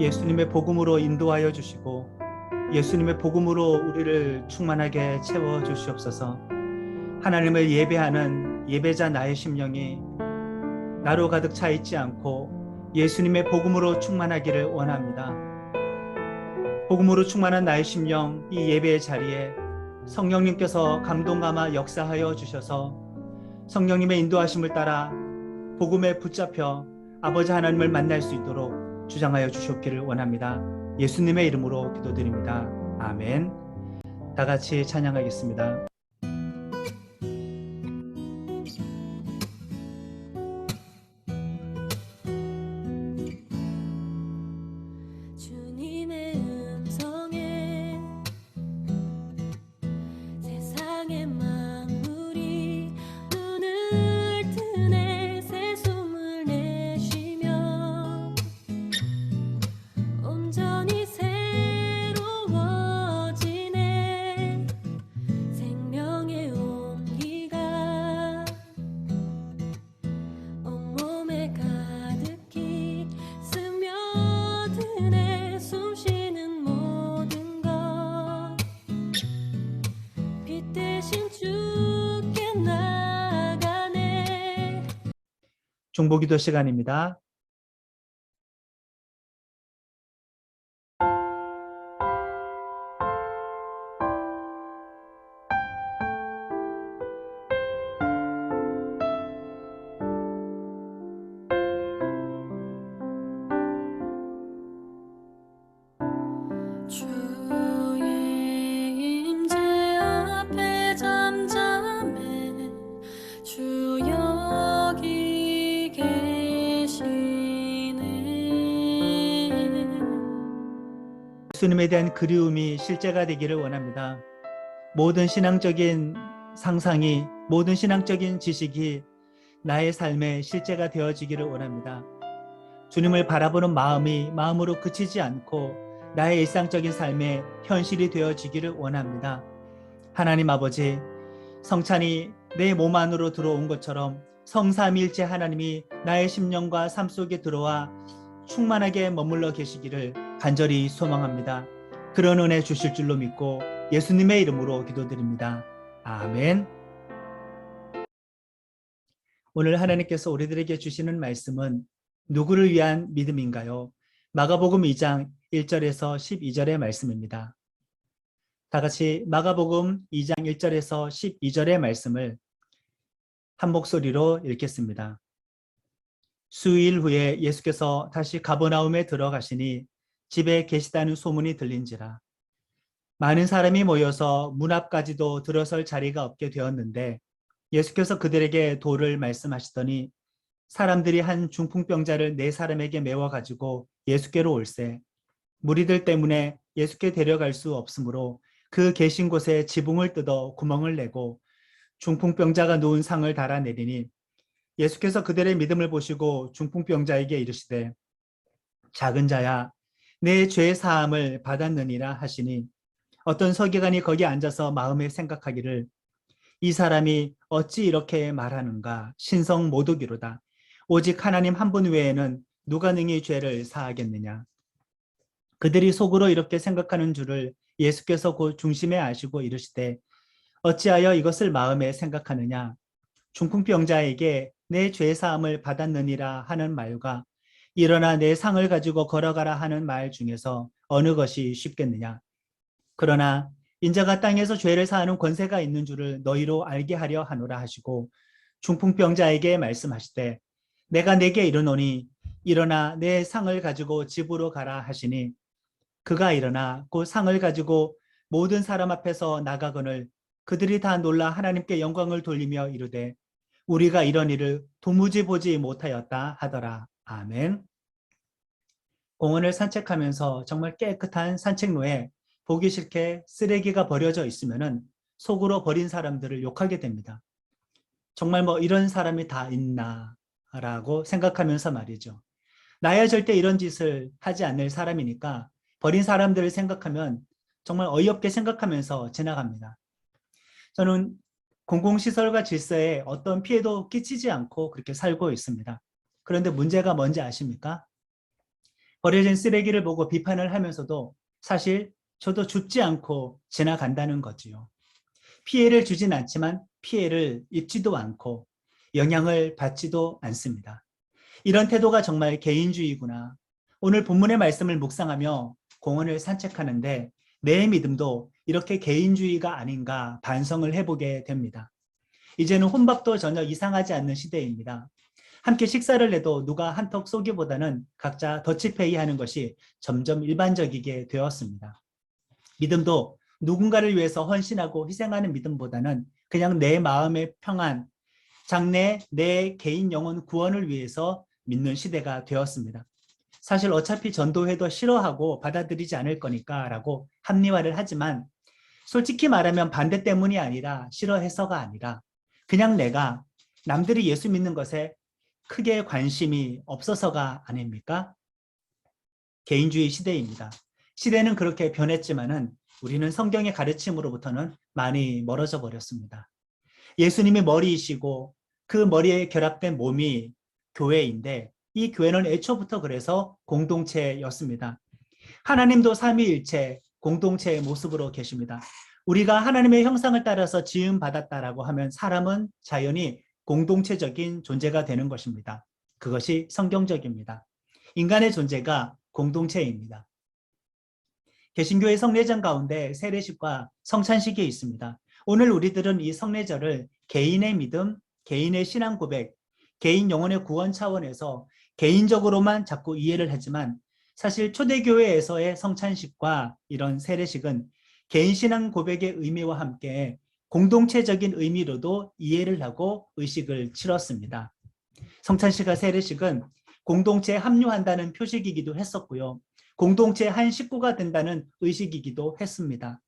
예수님의 복음으로 인도하여 주시고 예수님의 복음으로 우리를 충만하게 채워 주시옵소서. 하나님을 예배하는 예배자 나의 심령이 나로 가득 차 있지 않고 예수님의 복음으로 충만하기를 원합니다. 복음으로 충만한 나의 심령, 이 예배의 자리에 성령님께서 감동감아 역사하여 주셔서 성령님의 인도하심을 따라 복음에 붙잡혀 아버지 하나님을 만날 수 있도록 주장하여 주셨기를 원합니다. 예수님의 이름으로 기도드립니다. 아멘. 다 같이 찬양하겠습니다. 중보기도 시간입니다. 예수님에 대한 그리움이 실제가 되기를 원합니다. 모든 신앙적인 상상이, 모든 신앙적인 지식이 나의 삶의 실제가 되어지기를 원합니다. 주님을 바라보는 마음이 마음으로 그치지 않고 나의 일상적인 삶의 현실이 되어지기를 원합니다. 하나님 아버지, 성찬이 내 몸 안으로 들어온 것처럼 성삼위일체 하나님이 나의 심령과 삶 속에 들어와 충만하게 머물러 계시기를 간절히 소망합니다. 그런 은혜 주실 줄로 믿고 예수님의 이름으로 기도드립니다. 아멘. 오늘 하나님께서 우리들에게 주시는 말씀은 누구를 위한 믿음인가요? 마가복음 2장 1절에서 12절의 말씀입니다. 다 같이 마가복음 2장 1절에서 12절의 말씀을 한 목소리로 읽겠습니다. 수일 후에 예수께서 다시 가버나움에 들어가시니 집에 계시다는 소문이 들린지라. 많은 사람이 모여서 문 앞까지도 들어설 자리가 없게 되었는데 예수께서 그들에게 도를 말씀하시더니 사람들이 한 중풍병자를 4사람에게 메워가지고 예수께로 올세 무리들 때문에 예수께 데려갈 수 없으므로 그 계신 곳에 지붕을 뜯어 구멍을 내고 중풍병자가 누운 상을 달아내리니 예수께서 그들의 믿음을 보시고 중풍병자에게 이르시되 작은 자야 내 죄 사함을 받았느니라 하시니 어떤 서기관이 거기 앉아서 마음에 생각하기를 이 사람이 어찌 이렇게 말하는가 신성 모독이로다. 오직 하나님 한 분 외에는 누가 능히 죄를 사하겠느냐. 그들이 속으로 이렇게 생각하는 줄을 예수께서 곧 중심에 아시고 이르시되 어찌하여 이것을 마음에 생각하느냐. 중풍병자에게 내 죄사함을 받았느니라 하는 말과 일어나 내 상을 가지고 걸어가라 하는 말 중에서 어느 것이 쉽겠느냐. 그러나 인자가 땅에서 죄를 사하는 권세가 있는 줄을 너희로 알게 하려 하노라 하시고 중풍병자에게 말씀하시되 내가 네게 이르노니 일어나 내 상을 가지고 집으로 가라 하시니 그가 일어나 그 상을 가지고 모든 사람 앞에서 나가거늘 그들이 다 놀라 하나님께 영광을 돌리며 이르되 우리가 이런 일을 도무지 보지 못하였다 하더라. 아멘. 공원을 산책하면서 정말 깨끗한 산책로에 보기 싫게 쓰레기가 버려져 있으면은 속으로 버린 사람들을 욕하게 됩니다. 정말 뭐 이런 사람이 다 있나 라고 생각하면서 말이죠. 나야 절대 이런 짓을 하지 않을 사람이니까 버린 사람들을 생각하면 정말 어이없게 생각하면서 지나갑니다. 저는 공공시설과 질서에 어떤 피해도 끼치지 않고 그렇게 살고 있습니다. 그런데 문제가 뭔지 아십니까? 버려진 쓰레기를 보고 비판을 하면서도 사실 저도 죽지 않고 지나간다는 거지요. 피해를 주진 않지만 피해를 입지도 않고 영향을 받지도 않습니다. 이런 태도가 정말 개인주의구나. 오늘 본문의 말씀을 묵상하며 공원을 산책하는데 내 믿음도 이렇게 개인주의가 아닌가 반성을 해보게 됩니다. 이제는 혼밥도 전혀 이상하지 않는 시대입니다. 함께 식사를 해도 누가 한턱 쏘기보다는 각자 더치페이 하는 것이 점점 일반적이게 되었습니다. 믿음도 누군가를 위해서 헌신하고 희생하는 믿음보다는 그냥 내 마음의 평안, 장래 내 개인 영혼 구원을 위해서 믿는 시대가 되었습니다. 사실 어차피 전도회도 싫어하고 받아들이지 않을 거니까 라고 합리화를 하지만 솔직히 말하면 반대 때문이 아니라 싫어해서가 아니라 그냥 내가 남들이 예수 믿는 것에 크게 관심이 없어서가 아닙니까? 개인주의 시대입니다. 시대는 그렇게 변했지만은 우리는 성경의 가르침으로부터는 많이 멀어져 버렸습니다. 예수님이 머리이시고 그 머리에 결합된 몸이 교회인데 이 교회는 애초부터 그래서 공동체였습니다. 하나님도 삼위일체 공동체의 모습으로 계십니다. 우리가 하나님의 형상을 따라서 지음받았다라고 하면 사람은 자연히 공동체적인 존재가 되는 것입니다. 그것이 성경적입니다. 인간의 존재가 공동체입니다. 개신교의 성례전 가운데 세례식과 성찬식이 있습니다. 오늘 우리들은 이 성례절을 개인의 믿음, 개인의 신앙 고백, 개인 영혼의 구원 차원에서 개인적으로만 자꾸 이해를 하지만 사실 초대교회에서의 성찬식과 이런 세례식은 개인 신앙 고백의 의미와 함께 공동체적인 의미로도 이해를 하고 의식을 치렀습니다. 성찬식과 세례식은 공동체에 합류한다는 표식이기도 했었고요. 공동체의 한 식구가 된다는 의식이기도 했습니다.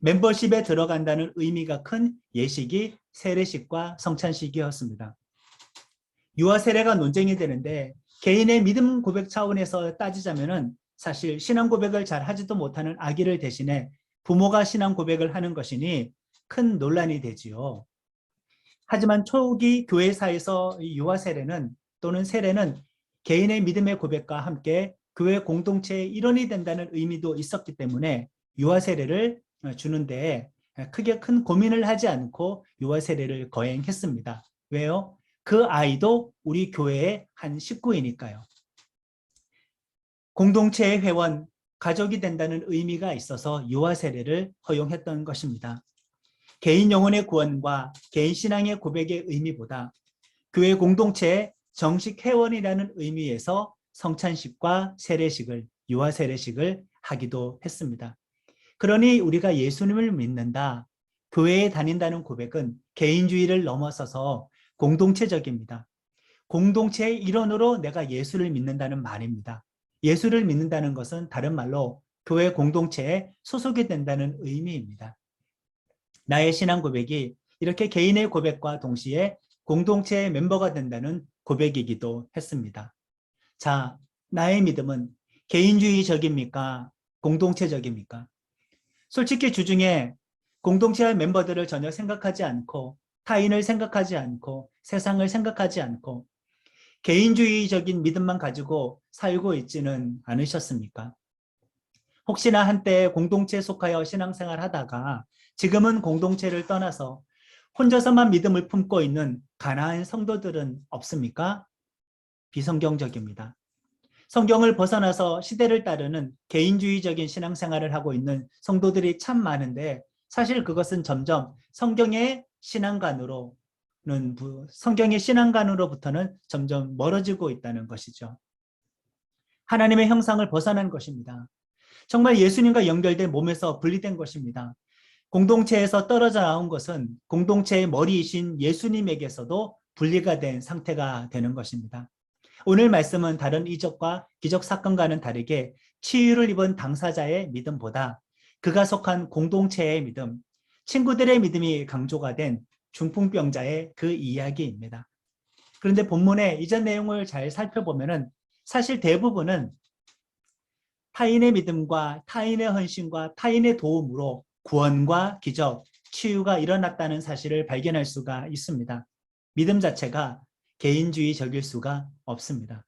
멤버십에 들어간다는 의미가 큰 예식이 세례식과 성찬식이었습니다. 유아 세례가 논쟁이 되는데 개인의 믿음 고백 차원에서 따지자면은 사실 신앙 고백을 잘 하지도 못하는 아기를 대신해 부모가 신앙 고백을 하는 것이니 큰 논란이 되지요. 하지만 초기 교회사에서 유아 세례는 또는 세례는 개인의 믿음의 고백과 함께 교회 공동체의 일원이 된다는 의미도 있었기 때문에 유아 세례를 주는데 크게 큰 고민을 하지 않고 유아 세례를 거행했습니다. 왜요? 그 아이도 우리 교회의 한 식구이니까요. 공동체의 회원, 가족이 된다는 의미가 있어서 유아 세례를 허용했던 것입니다. 개인 영혼의 구원과 개인 신앙의 고백의 의미보다 교회 공동체의 정식 회원이라는 의미에서 성찬식과 세례식을, 유아 세례식을 하기도 했습니다. 그러니 우리가 예수님을 믿는다, 교회에 다닌다는 고백은 개인주의를 넘어서서 공동체적입니다. 공동체의 일원으로 내가 예수를 믿는다는 말입니다. 예수를 믿는다는 것은 다른 말로 교회 공동체에 소속이 된다는 의미입니다. 나의 신앙 고백이 이렇게 개인의 고백과 동시에 공동체의 멤버가 된다는 고백이기도 했습니다. 자, 나의 믿음은 개인주의적입니까? 공동체적입니까? 솔직히 주중에 공동체의 멤버들을 전혀 생각하지 않고 타인을 생각하지 않고 세상을 생각하지 않고 개인주의적인 믿음만 가지고 살고 있지는 않으셨습니까? 혹시나 한때 공동체에 속하여 신앙생활 하다가 지금은 공동체를 떠나서 혼자서만 믿음을 품고 있는 가난한 성도들은 없습니까? 비성경적입니다. 성경을 벗어나서 시대를 따르는 개인주의적인 신앙생활을 하고 있는 성도들이 참 많은데 사실 그것은 점점 성경의 신앙관으로부터는 점점 멀어지고 있다는 것이죠. 하나님의 형상을 벗어난 것입니다. 정말 예수님과 연결된 몸에서 분리된 것입니다. 공동체에서 떨어져 나온 것은 공동체의 머리이신 예수님에게서도 분리가 된 상태가 되는 것입니다. 오늘 말씀은 다른 이적과 기적 사건과는 다르게 치유를 입은 당사자의 믿음보다 그가 속한 공동체의 믿음, 친구들의 믿음이 강조가 된 중풍병자의 그 이야기입니다. 그런데 본문의 이전 내용을 잘 살펴보면은 사실 대부분은 타인의 믿음과 타인의 헌신과 타인의 도움으로 구원과 기적, 치유가 일어났다는 사실을 발견할 수가 있습니다. 믿음 자체가 개인주의적일 수가 없습니다.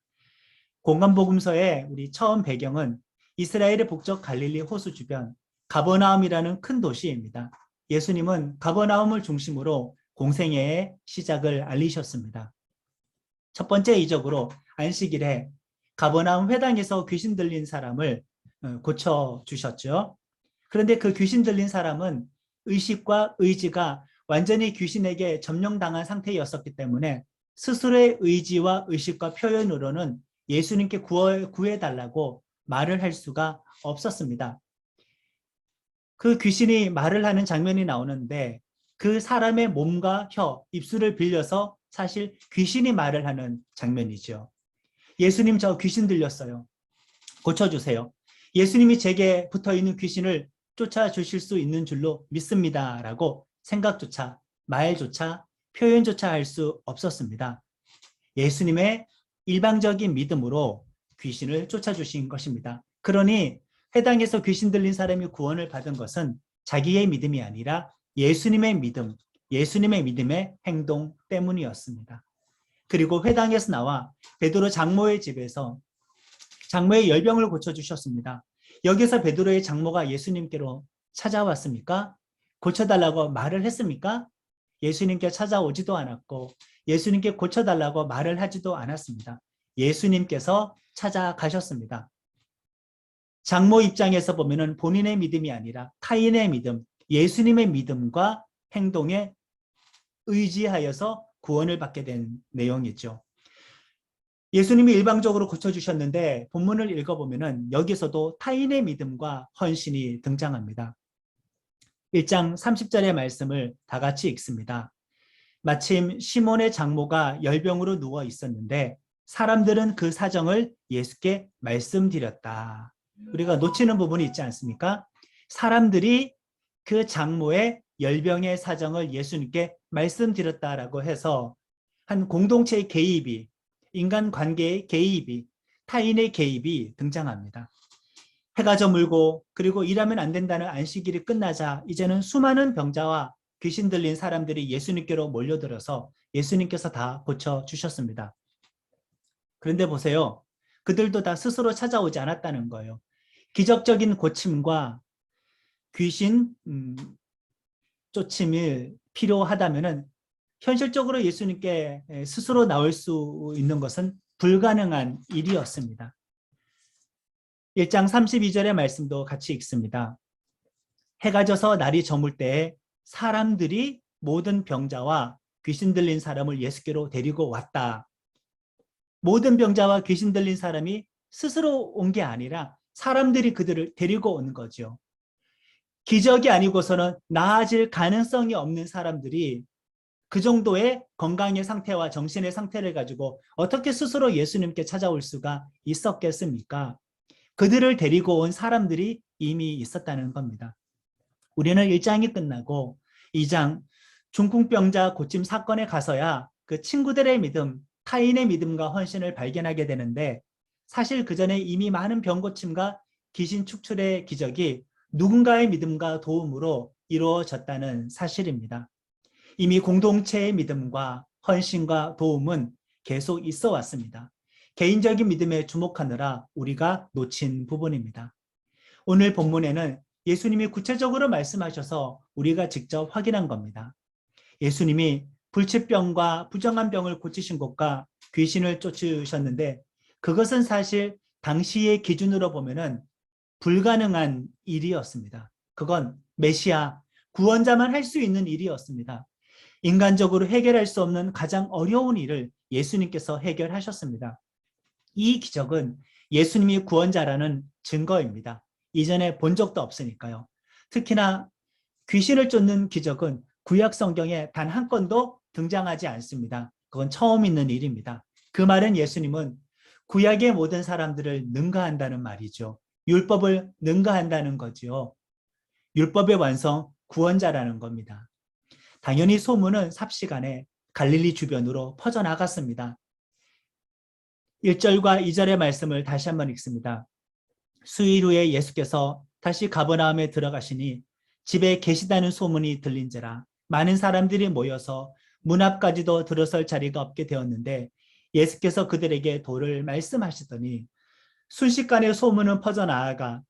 공간복음서의 우리 처음 배경은 이스라엘의 북쪽 갈릴리 호수 주변 가버나움이라는 큰 도시입니다. 예수님은 가버나움을 중심으로 공생애의 시작을 알리셨습니다. 첫 번째 이적으로 안식일에 가버나움 회당에서 귀신 들린 사람을 고쳐주셨죠. 그런데 그 귀신 들린 사람은 의식과 의지가 완전히 귀신에게 점령당한 상태였었기 때문에 스스로의 의지와 의식과 표현으로는 예수님께 구해달라고 말을 할 수가 없었습니다. 그 귀신이 말을 하는 장면이 나오는데 그 사람의 몸과 혀, 입술을 빌려서 사실 귀신이 말을 하는 장면이죠. 예수님, 저 귀신 들렸어요. 고쳐주세요. 예수님이 제게 붙어있는 귀신을 쫓아주실 수 있는 줄로 믿습니다. 라고 생각조차, 말조차, 표현조차 할 수 없었습니다. 예수님의 일방적인 믿음으로 귀신을 쫓아주신 것입니다. 그러니 회당에서 귀신 들린 사람이 구원을 받은 것은 자기의 믿음이 아니라 예수님의 믿음, 예수님의 믿음의 행동 때문이었습니다. 그리고 회당에서 나와 베드로 장모의 집에서 장모의 열병을 고쳐주셨습니다. 여기서 베드로의 장모가 예수님께로 찾아왔습니까? 고쳐달라고 말을 했습니까? 예수님께 찾아오지도 않았고 예수님께 고쳐달라고 말을 하지도 않았습니다. 예수님께서 찾아가셨습니다. 장모 입장에서 보면은 본인의 믿음이 아니라 타인의 믿음, 예수님의 믿음과 행동에 의지하여서 구원을 받게 된 내용이죠. 예수님이 일방적으로 고쳐주셨는데 본문을 읽어보면은 여기서도 타인의 믿음과 헌신이 등장합니다. 1장 30절의 말씀을 다 같이 읽습니다. 마침 시몬의 장모가 열병으로 누워 있었는데 사람들은 그 사정을 예수께 말씀드렸다. 우리가 놓치는 부분이 있지 않습니까? 사람들이 그 장모의 열병의 사정을 예수님께 말씀드렸다라고 해서 한 공동체의 개입이, 인간관계의 개입이, 타인의 개입이 등장합니다. 해가 저물고 그리고 일하면 안 된다는 안식일이 끝나자 이제는 수많은 병자와 귀신 들린 사람들이 예수님께로 몰려들어서 예수님께서 다 고쳐주셨습니다. 그런데 보세요. 그들도 다 스스로 찾아오지 않았다는 거예요. 기적적인 고침과 귀신 쫓임이 필요하다면 현실적으로 예수님께 스스로 나올 수 있는 것은 불가능한 일이었습니다. 1장 32절의 말씀도 같이 읽습니다. 해가 져서 날이 저물 때에 사람들이 모든 병자와 귀신 들린 사람을 예수께로 데리고 왔다. 모든 병자와 귀신 들린 사람이 스스로 온 게 아니라 사람들이 그들을 데리고 온 거죠. 기적이 아니고서는 나아질 가능성이 없는 사람들이 그 정도의 건강의 상태와 정신의 상태를 가지고 어떻게 스스로 예수님께 찾아올 수가 있었겠습니까? 그들을 데리고 온 사람들이 이미 있었다는 겁니다. 우리는 1장이 끝나고 2장 중풍병자 고침 사건에 가서야 그 친구들의 믿음, 타인의 믿음과 헌신을 발견하게 되는데 사실 그 전에 이미 많은 병 고침과 귀신 축출의 기적이 누군가의 믿음과 도움으로 이루어졌다는 사실입니다. 이미 공동체의 믿음과 헌신과 도움은 계속 있어 왔습니다. 개인적인 믿음에 주목하느라 우리가 놓친 부분입니다. 오늘 본문에는 예수님이 구체적으로 말씀하셔서 우리가 직접 확인한 겁니다. 예수님이 불치병과 부정한 병을 고치신 것과 귀신을 쫓으셨는데 그것은 사실 당시의 기준으로 보면은 불가능한 일이었습니다. 그건 메시아, 구원자만 할 수 있는 일이었습니다. 인간적으로 해결할 수 없는 가장 어려운 일을 예수님께서 해결하셨습니다. 이 기적은 예수님이 구원자라는 증거입니다. 이전에 본 적도 없으니까요. 특히나 귀신을 쫓는 기적은 구약 성경에 단 한 건도 등장하지 않습니다. 그건 처음 있는 일입니다. 그 말은 예수님은 구약의 모든 사람들을 능가한다는 말이죠. 율법을 능가한다는 거지요. 율법의 완성, 구원자라는 겁니다. 당연히 소문은 삽시간에 갈릴리 주변으로 퍼져나갔습니다. 1절과 2절의 말씀을 다시 한번 읽습니다. 수일 후에 예수께서 다시 가버나움에 들어가시니 집에 계시다는 소문이 들린지라 많은 사람들이 모여서 문 앞까지도 들어설 자리가 없게 되었는데 예수께서 그들에게 도를 말씀하시더니 순식간에 소문은 퍼져나아가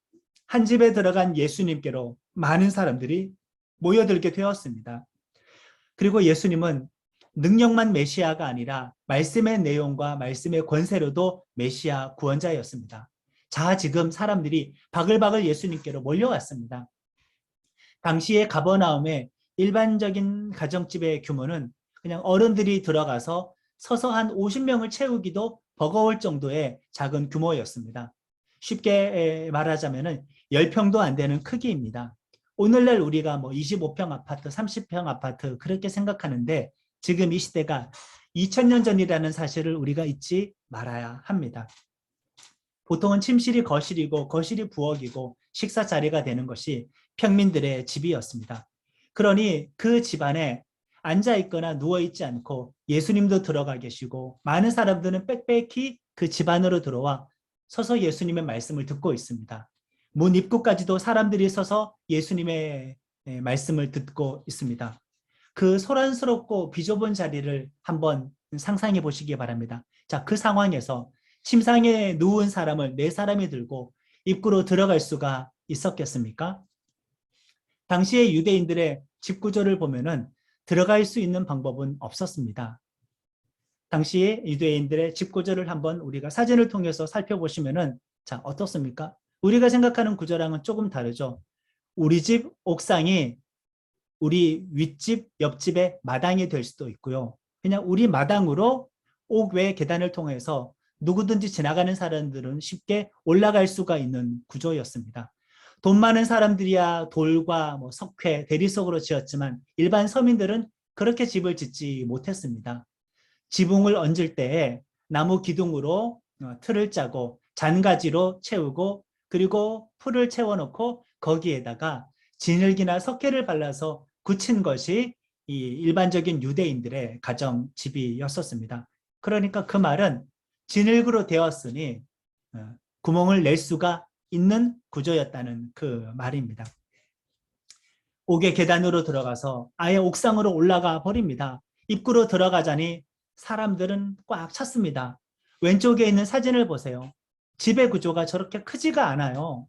한 집에 들어간 예수님께로 많은 사람들이 모여들게 되었습니다. 그리고 예수님은 능력만 메시아가 아니라 말씀의 내용과 말씀의 권세로도 메시아 구원자였습니다. 자, 지금 사람들이 바글바글 예수님께로 몰려왔습니다. 당시의 가버나움의 일반적인 가정집의 규모는 그냥 어른들이 들어가서 서서 한 50명을 채우기도 버거울 정도의 작은 규모였습니다. 쉽게 말하자면 10평도 안 되는 크기입니다. 오늘날 우리가 뭐 25평 아파트, 30평 아파트 그렇게 생각하는데 지금 이 시대가 2000년 전이라는 사실을 우리가 잊지 말아야 합니다. 보통은 침실이 거실이고 거실이 부엌이고 식사 자리가 되는 것이 평민들의 집이었습니다. 그러니 그 집안에 앉아 있거나 누워 있지 않고 예수님도 들어가 계시고 많은 사람들은 빽빽히 그 집 안으로 들어와 서서 예수님의 말씀을 듣고 있습니다. 문 입구까지도 사람들이 서서 예수님의 말씀을 듣고 있습니다. 그 소란스럽고 비좁은 자리를 한번 상상해 보시기 바랍니다. 자, 그 상황에서 침상에 누운 사람을 네 사람이 들고 입구로 들어갈 수가 있었겠습니까? 당시의 유대인들의 집 구조를 보면은 들어갈 수 있는 방법은 없었습니다. 당시의 유대인들의 집 구조를 한번 우리가 사진을 통해서 살펴보시면은 자, 어떻습니까? 우리가 생각하는 구조랑은 조금 다르죠. 우리 집 옥상이 우리 윗집, 옆집의 마당이 될 수도 있고요. 그냥 우리 마당으로 옥외 계단을 통해서 누구든지 지나가는 사람들은 쉽게 올라갈 수가 있는 구조였습니다. 돈 많은 사람들이야 돌과 뭐 석회, 대리석으로 지었지만 일반 서민들은 그렇게 집을 짓지 못했습니다. 지붕을 얹을 때에 나무 기둥으로 틀을 짜고 잔가지로 채우고 그리고 풀을 채워놓고 거기에다가 진흙이나 석회를 발라서 굳힌 것이 이 일반적인 유대인들의 가정 집이었었습니다. 그러니까 그 말은 진흙으로 되었으니 구멍을 낼 수가 있는 구조였다는 그 말입니다. 옥의 계단으로 들어가서 아예 옥상으로 올라가 버립니다. 입구로 들어가자니 사람들은 꽉 찼습니다. 왼쪽에 있는 사진을 보세요. 집의 구조가 저렇게 크지가 않아요.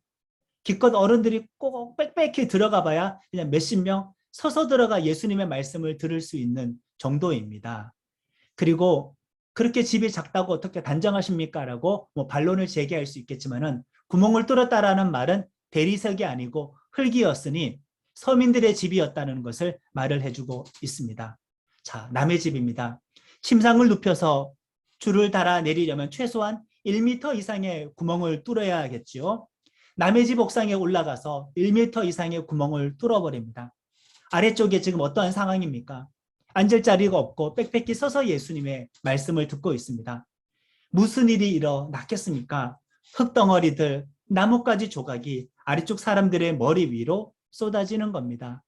기껏 어른들이 꼭 빽빽히 들어가 봐야 그냥 몇십 명 서서 들어가 예수님의 말씀을 들을 수 있는 정도입니다. 그리고 그렇게 집이 작다고 어떻게 단정하십니까? 라고 뭐 반론을 제기할 수 있겠지만은 구멍을 뚫었다라는 말은 대리석이 아니고 흙이었으니 서민들의 집이었다는 것을 말을 해주고 있습니다. 자, 남의 집입니다. 침상을 눕혀서 줄을 달아 내리려면 최소한 1m 이상의 구멍을 뚫어야겠지요. 남의 집 옥상에 올라가서 1m 이상의 구멍을 뚫어버립니다. 아래쪽에 지금 어떠한 상황입니까? 앉을 자리가 없고 빽빽히 서서 예수님의 말씀을 듣고 있습니다. 무슨 일이 일어났겠습니까? 흙덩어리들, 나뭇가지 조각이 아래쪽 사람들의 머리 위로 쏟아지는 겁니다.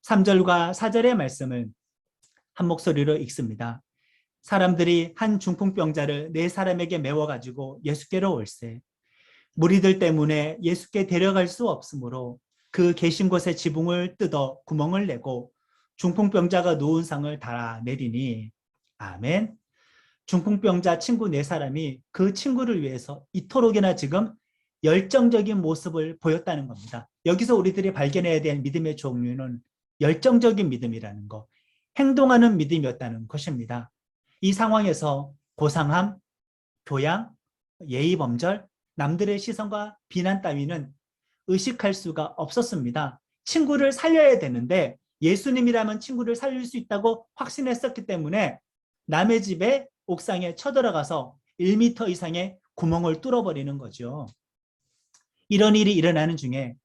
3절과 4절의 말씀을 한 목소리로 읽습니다. 사람들이 한 중풍병자를 네 사람에게 메워가지고 예수께로 올세. 무리들 때문에 예수께 데려갈 수 없으므로 그 계신 곳에 지붕을 뜯어 구멍을 내고 중풍병자가 누운 상을 달아내리니 아멘. 중풍병자 친구 네 사람이 그 친구를 위해서 이토록이나 지금 열정적인 모습을 보였다는 겁니다. 여기서 우리들이 발견해야 될 믿음의 종류는 열정적인 믿음이라는 것, 행동하는 믿음이었다는 것입니다. 이 상황에서 고상함, 교양, 예의범절, 남들의 시선과 비난 따위는 의식할 수가 없었습니다. 친구를 살려야 되는데 예수님이라면 친구를 살릴 수 있다고 확신했었기 때문에 남의 집에 옥상에 쳐들어가서 1m 이상의 구멍을 뚫어버리는 거죠. 이런 일이 일어나는 중에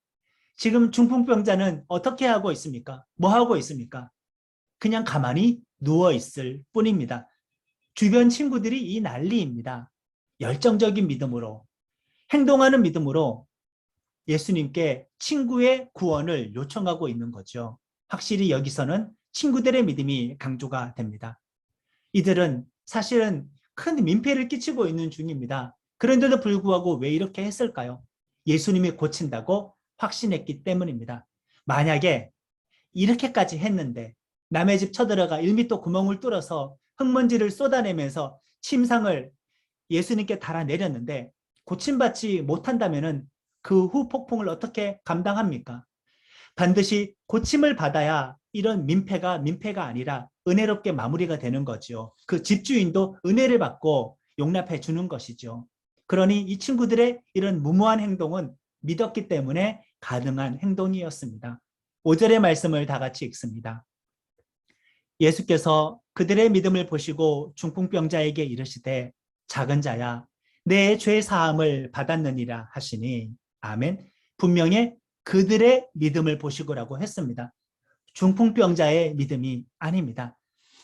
지금 중풍병자는 어떻게 하고 있습니까? 뭐 하고 있습니까? 그냥 가만히 누워 있을 뿐입니다. 주변 친구들이 이 난리입니다. 열정적인 믿음으로, 행동하는 믿음으로 예수님께 친구의 구원을 요청하고 있는 거죠. 확실히 여기서는 친구들의 믿음이 강조가 됩니다. 이들은 사실은 큰 민폐를 끼치고 있는 중입니다. 그런데도 불구하고 왜 이렇게 했을까요? 예수님이 고친다고 확신했기 때문입니다. 만약에 이렇게까지 했는데 남의 집 쳐들어가 1m 구멍을 뚫어서 흙먼지를 쏟아내면서 침상을 예수님께 달아내렸는데 고침받지 못한다면은 그 후 폭풍을 어떻게 감당합니까? 반드시 고침을 받아야 이런 민폐가 아니라 은혜롭게 마무리가 되는 거죠. 그 집주인도 은혜를 받고 용납해 주는 것이죠. 그러니 이 친구들의 이런 무모한 행동은 믿었기 때문에 가능한 행동이었습니다. 5절의 말씀을 다 같이 읽습니다. 예수께서 그들의 믿음을 보시고 중풍병자에게 이르시되 작은 자야 내 죄 사함을 받았느니라 하시니 아멘. 분명히 그들의 믿음을 보시고라고 했습니다. 중풍병자의 믿음이 아닙니다.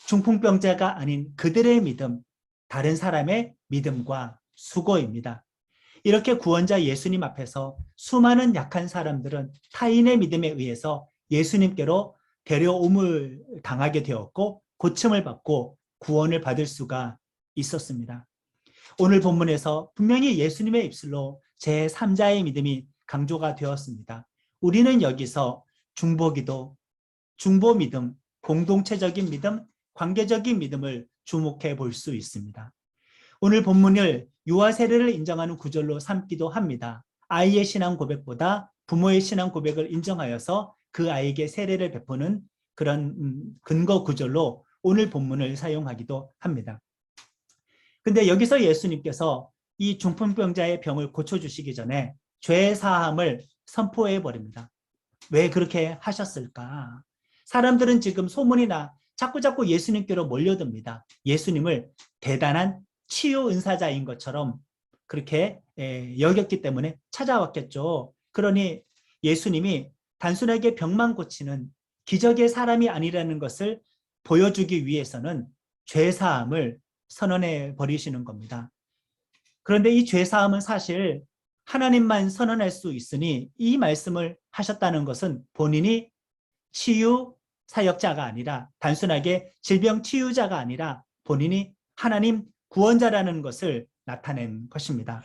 중풍병자가 아닌 그들의 믿음, 다른 사람의 믿음과 수고입니다. 이렇게 구원자 예수님 앞에서 수많은 약한 사람들은 타인의 믿음에 의해서 예수님께로 데려옴을 당하게 되었고 고침을 받고 구원을 받을 수가 있었습니다. 오늘 본문에서 분명히 예수님의 입술로 제3자의 믿음이 강조가 되었습니다. 우리는 여기서 중보기도, 중보믿음, 공동체적인 믿음, 관계적인 믿음을 주목해 볼 수 있습니다. 오늘 본문을 유아 세례를 인정하는 구절로 삼기도 합니다. 아이의 신앙 고백보다 부모의 신앙 고백을 인정하여서 그 아이에게 세례를 베푸는 그런 근거 구절로 오늘 본문을 사용하기도 합니다. 근데 여기서 예수님께서 이 중풍병자의 병을 고쳐주시기 전에 죄 사함을 선포해 버립니다. 왜 그렇게 하셨을까? 사람들은 지금 소문이나 자꾸 예수님께로 몰려듭니다. 예수님을 대단한 치유 은사자인 것처럼 그렇게 여겼기 때문에 찾아왔겠죠. 그러니 예수님이 단순하게 병만 고치는 기적의 사람이 아니라는 것을 보여주기 위해서는 죄사함을 선언해 버리시는 겁니다. 그런데 이 죄사함은 사실 하나님만 선언할 수 있으니 이 말씀을 하셨다는 것은 본인이 치유 사역자가 아니라 단순하게 질병 치유자가 아니라 본인이 하나님 구원자라는 것을 나타낸 것입니다.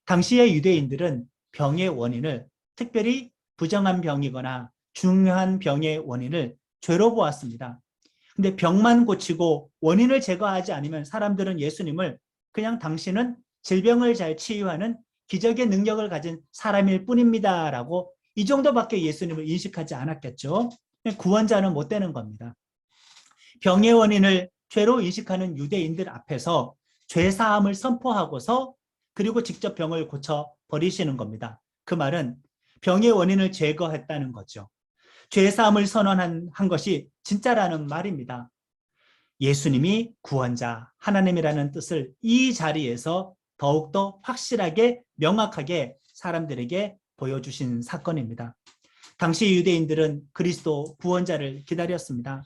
당시의 유대인들은 병의 원인을 특별히 부정한 병이거나 중요한 병의 원인을 죄로 보았습니다. 근데 병만 고치고 원인을 제거하지 않으면 사람들은 예수님을 그냥 당신은 질병을 잘 치유하는 기적의 능력을 가진 사람일 뿐입니다 라고 이 정도밖에 예수님을 인식하지 않았겠죠. 구원자는 못 되는 겁니다. 병의 원인을 죄로 인식하는 유대인들 앞에서 죄사함을 선포하고서 그리고 직접 병을 고쳐 버리시는 겁니다. 그 말은 병의 원인을 제거했다는 거죠. 죄사함을 선언한 것이 진짜라는 말입니다. 예수님이 구원자, 하나님이라는 뜻을 이 자리에서 더욱더 확실하게 명확하게 사람들에게 보여주신 사건입니다. 당시 유대인들은 그리스도 구원자를 기다렸습니다.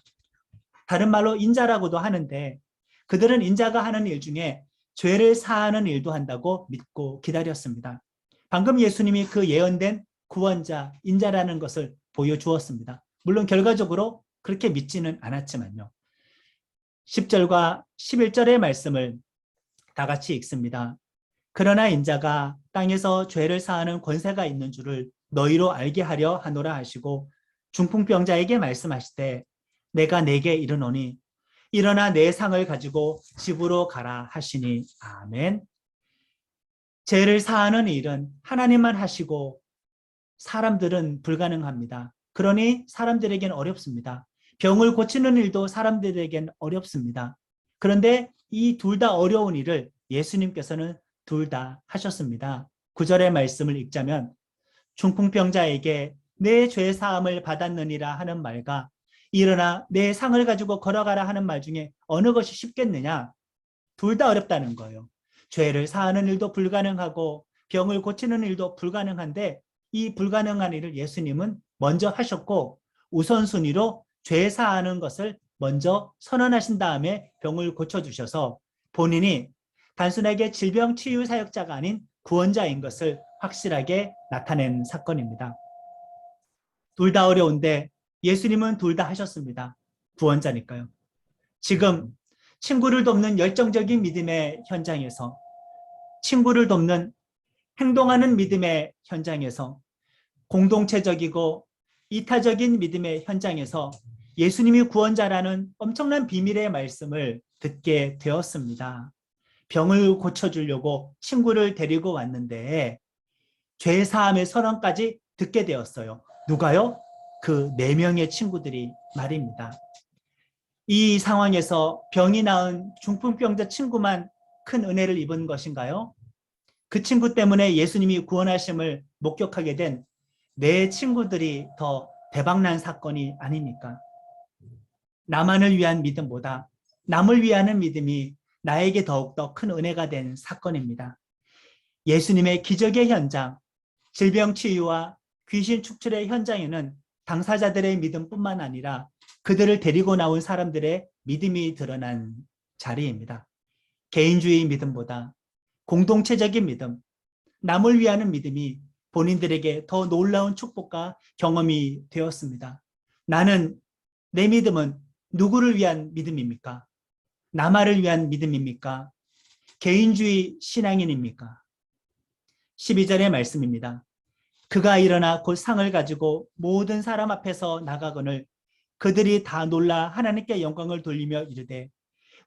다른 말로 인자라고도 하는데 그들은 인자가 하는 일 중에 죄를 사하는 일도 한다고 믿고 기다렸습니다. 방금 예수님이 그 예언된 구원자, 인자라는 것을 보여주었습니다. 물론 결과적으로 그렇게 믿지는 않았지만요. 10절과 11절의 말씀을 다 같이 읽습니다. 그러나 인자가 땅에서 죄를 사하는 권세가 있는 줄을 너희로 알게 하려 하노라 하시고 중풍병자에게 말씀하시되 내가 내게 이르노니 일어나 내 상을 가지고 집으로 가라 하시니 아멘. 죄를 사하는 일은 하나님만 하시고 사람들은 불가능합니다. 그러니 사람들에겐 어렵습니다. 병을 고치는 일도 사람들에겐 어렵습니다. 그런데 이 둘 다 어려운 일을 예수님께서는 둘 다 하셨습니다. 9절의 말씀을 읽자면 중풍병자에게 내 죄 사함을 받았느니라 하는 말과 일어나 내 상을 가지고 걸어가라 하는 말 중에 어느 것이 쉽겠느냐? 둘 다 어렵다는 거예요. 죄를 사하는 일도 불가능하고 병을 고치는 일도 불가능한데 이 불가능한 일을 예수님은 먼저 하셨고 우선순위로 죄 사하는 것을 먼저 선언하신 다음에 병을 고쳐주셔서 본인이 단순하게 질병 치유 사역자가 아닌 구원자인 것을 확실하게 나타낸 사건입니다. 둘 다 어려운데 예수님은 둘 다 하셨습니다. 구원자니까요. 지금 친구를 돕는 열정적인 믿음의 현장에서 친구를 돕는 행동하는 믿음의 현장에서 공동체적이고 이타적인 믿음의 현장에서 예수님이 구원자라는 엄청난 비밀의 말씀을 듣게 되었습니다. 병을 고쳐주려고 친구를 데리고 왔는데 죄 사함의 선언까지 듣게 되었어요. 누가요? 그 4명의 친구들이 말입니다. 이 상황에서 병이 나은 중풍병자 친구만 큰 은혜를 입은 것인가요? 그 친구 때문에 예수님이 구원하심을 목격하게 된 내 친구들이 더 대박난 사건이 아닙니까? 나만을 위한 믿음보다 남을 위하는 믿음이 나에게 더욱더 큰 은혜가 된 사건입니다. 예수님의 기적의 현장, 질병 치유와 귀신 축출의 현장에는 당사자들의 믿음뿐만 아니라 그들을 데리고 나온 사람들의 믿음이 드러난 자리입니다. 개인주의 믿음보다 공동체적인 믿음, 남을 위하는 믿음이 본인들에게 더 놀라운 축복과 경험이 되었습니다. 내 믿음은 누구를 위한 믿음입니까? 나만을 위한 믿음입니까? 개인주의 신앙인입니까? 12절의 말씀입니다. 그가 일어나 곧 상을 가지고 모든 사람 앞에서 나가거늘 그들이 다 놀라 하나님께 영광을 돌리며 이르되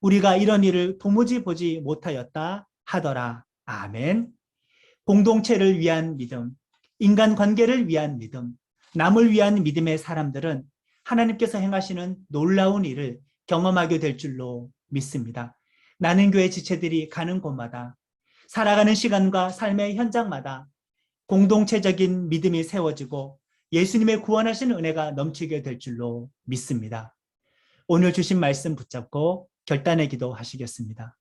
우리가 이런 일을 도무지 보지 못하였다 하더라. 아멘. 공동체를 위한 믿음, 인간관계를 위한 믿음, 남을 위한 믿음의 사람들은 하나님께서 행하시는 놀라운 일을 경험하게 될 줄로 믿습니다. 나는 교회 지체들이 가는 곳마다 살아가는 시간과 삶의 현장마다 공동체적인 믿음이 세워지고 예수님의 구원하신 은혜가 넘치게 될 줄로 믿습니다. 오늘 주신 말씀 붙잡고 결단의 기도 하시겠습니다.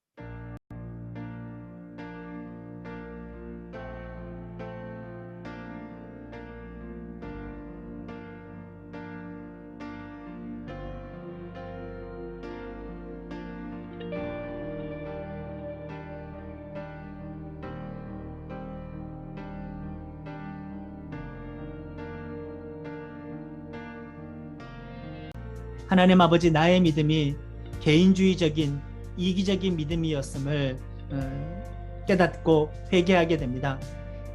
하나님 아버지, 나의 믿음이 개인주의적인 이기적인 믿음이었음을 깨닫고 회개하게 됩니다.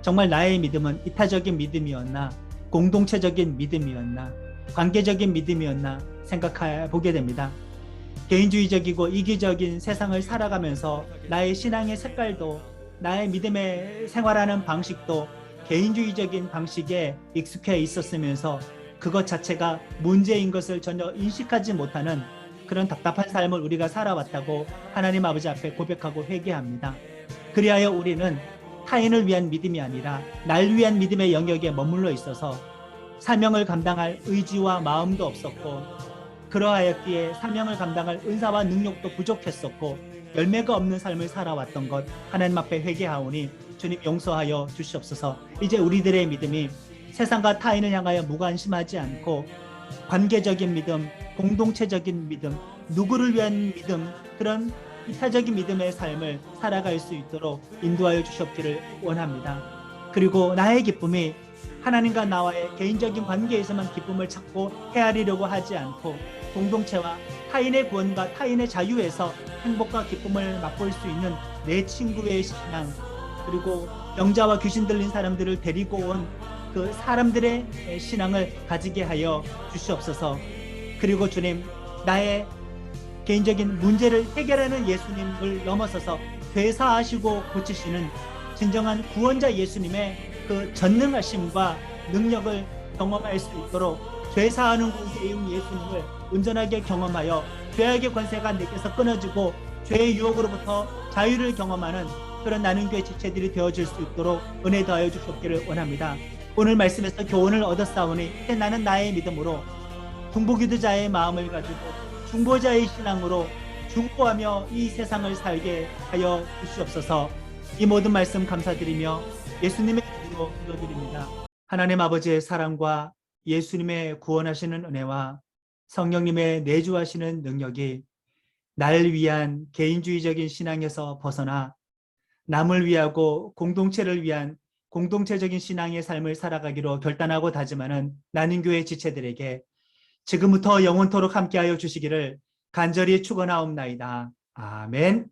정말 나의 믿음은 이타적인 믿음이었나, 공동체적인 믿음이었나, 관계적인 믿음이었나 생각해 보게 됩니다. 개인주의적이고 이기적인 세상을 살아가면서 나의 신앙의 색깔도, 나의 믿음의 생활하는 방식도 개인주의적인 방식에 익숙해 있었으면서 그것 자체가 문제인 것을 전혀 인식하지 못하는 그런 답답한 삶을 우리가 살아왔다고 하나님 아버지 앞에 고백하고 회개합니다. 그리하여 우리는 타인을 위한 믿음이 아니라 날 위한 믿음의 영역에 머물러 있어서 사명을 감당할 의지와 마음도 없었고, 그러하였기에 사명을 감당할 은사와 능력도 부족했었고 열매가 없는 삶을 살아왔던 것 하나님 앞에 회개하오니 주님 용서하여 주시옵소서. 이제 우리들의 믿음이 세상과 타인을 향하여 무관심하지 않고 관계적인 믿음, 공동체적인 믿음, 누구를 위한 믿음, 그런 이타적인 믿음의 삶을 살아갈 수 있도록 인도하여 주셨기를 원합니다. 그리고 나의 기쁨이 하나님과 나와의 개인적인 관계에서만 기쁨을 찾고 헤아리려고 하지 않고 공동체와 타인의 구원과 타인의 자유에서 행복과 기쁨을 맛볼 수 있는 내 친구의 신앙, 그리고 병자와 귀신 들린 사람들을 데리고 온 그 사람들의 신앙을 가지게 하여 주시옵소서. 그리고 주님, 나의 개인적인 문제를 해결하는 예수님을 넘어서서 되사하시고 고치시는 진정한 구원자 예수님의 그 전능하심과 능력을 경험할 수 있도록 죄사하는 권세인 예수님을 온전하게 경험하여 죄악의 권세가 내게서 끊어지고 죄의 유혹으로부터 자유를 경험하는 그런 나는 교회 지체들이 되어질 수 있도록 은혜 더하여 주셨기를 원합니다. 오늘 말씀에서 교훈을 얻었사오니 이제 나는 나의 믿음으로 중보기도자의 마음을 가지고 중보자의 신앙으로 중보하며 이 세상을 살게 하여 주시옵소서. 이 모든 말씀 감사드리며 예수님의 이름으로 기도드립니다. 하나님 아버지의 사랑과 예수님의 구원하시는 은혜와 성령님의 내주하시는 능력이 날 위한 개인주의적인 신앙에서 벗어나 남을 위하고 공동체를 위한 공동체적인 신앙의 삶을 살아가기로 결단하고 다짐하는 나는 교회 지체들에게 지금부터 영원토록 함께하여 주시기를 간절히 축원하옵나이다. 아멘.